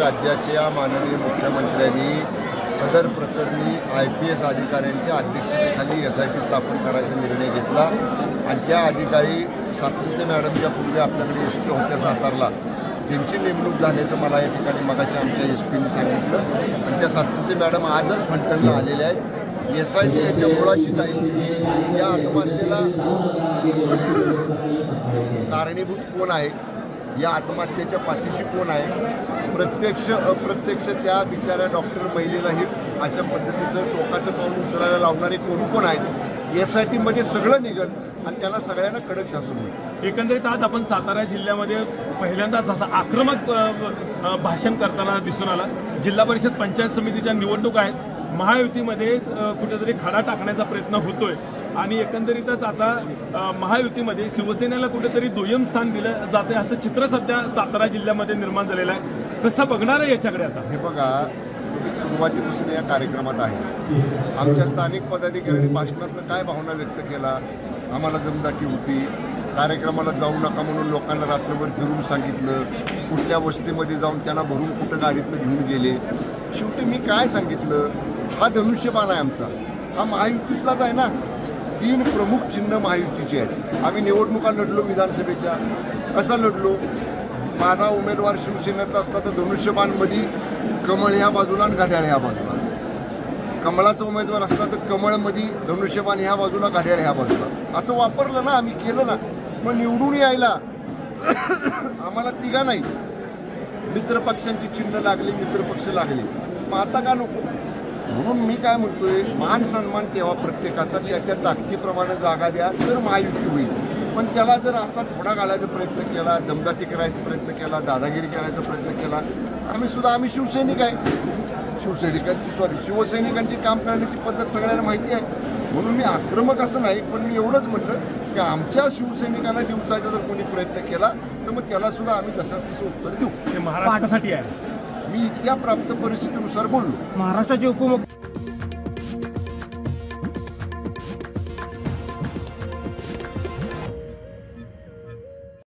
राज्याच्या माननीय मुख्यमंत्र्यांनी सदर प्रकरणी IPS अधिकाऱ्यांच्या अध्यक्षतेखाली SIT स्थापन करायचा निर्णय घेतला आणि त्या अधिकारी सातपुते मॅडमच्या पूर्वी आपल्याकडे SP होत्या सातारला, त्यांची नेमणूक झाल्याचं मला या ठिकाणी मगाशी आमच्या SPने सांगितलं आणि त्या सातपुते मॅडम आजच फलटणला आलेल्या आहेत. SIT याच्या मुळाशी जाईल, या आत्महत्येला कारणीभूत कोण आहे, या आत्महत्येच्या पाठीशी कोण आहे, प्रत्यक्ष अप्रत्यक्ष त्या बिचाऱ्या डॉक्टर महिलेला हे अशा पद्धतीचं टोकाचं पाऊल उचलायला लावणारे कोण आहेत, SITमध्ये सगळं निघल आणि त्याला सगळ्यांना कडक शासन होईल. एकंदरीत आज आपण सातारा जिल्ह्यामध्ये पहिल्यांदाच असं आक्रमक भाषण करताना दिसून आला. जिल्हा परिषद पंचायत समितीच्या निवडणुका आहेत, महायुतीमध्ये कुठेतरी खडा टाकण्याचा प्रयत्न होतोय आणि एकंदरीतच आता महायुतीमध्ये शिवसेनेला कुठेतरी दुय्यम स्थान दिलं जाते असं चित्र सध्या सातारा जिल्ह्यामध्ये निर्माण झालेलं आहे. कसं बघणार आहे याच्याकडे आता? हे बघा, तुम्ही सुरुवातीपासून या कार्यक्रमात आहे, आमच्या स्थानिक पदाधिकाऱ्यांनी भाषणातनं काय भावना व्यक्त केला, आम्हाला दमदाटी होती, कार्यक्रमाला जाऊ नका म्हणून लोकांना रात्रभर फिरून सांगितलं, कुठल्या वस्तीमध्ये जाऊन त्यांना भरून कुठं गाडीतनं घेऊन गेले. शेवटी मी काय सांगितलं, हा धनुष्यबाण आहे आमचा, हा महायुतीतलाच आहे ना. 3 प्रमुख चिन्ह महायुतीचे आहेत. आम्ही निवडणुका लढलो विधानसभेच्या, कसा लढलो, माझा उमेदवार शिवसेनेचा असला तर धनुष्यबाणमध्ये कमळ ह्या बाजूला आणि घड्याळ ह्या बाजूला, कमळाचा उमेदवार असला तर कमळमध्ये धनुष्यबाण ह्या बाजूला घड्याळ ह्या बाजूला, असं वापरलं ना, आम्ही केलं ना. मग निवडून यायला आम्हाला तिघा नाही, मित्रपक्षांची चिन्ह लागली, मित्रपक्ष लागले, मग आता का नको. म्हणून मी काय म्हणतोय, मान सन्मान ठेवा प्रत्येकाचा, त्या ताकदीप्रमाणे जागा द्या तर महायुती होईल. पण त्याला जर असा घोडा घालायचा प्रयत्न केला, दमदाटी करायचा प्रयत्न केला, दादागिरी करायचा प्रयत्न केला, आम्ही शिवसैनिक आहे, शिवसैनिकांची काम करण्याची पद्धत सगळ्यांना माहिती आहे. म्हणून मी आक्रमक असं नाही, पण मी एवढंच म्हटलं की आमच्या शिवसैनिकांना दिवसाचा जर कोणी प्रयत्न केला तर मग त्याला सुद्धा आम्ही जशाच तसं उत्तर देऊ. हे महाराष्ट्रासाठी आहे. मी इथल्या प्राप्त परिस्थितीनुसार बोललो. महाराष्ट्राचे उपमुख्य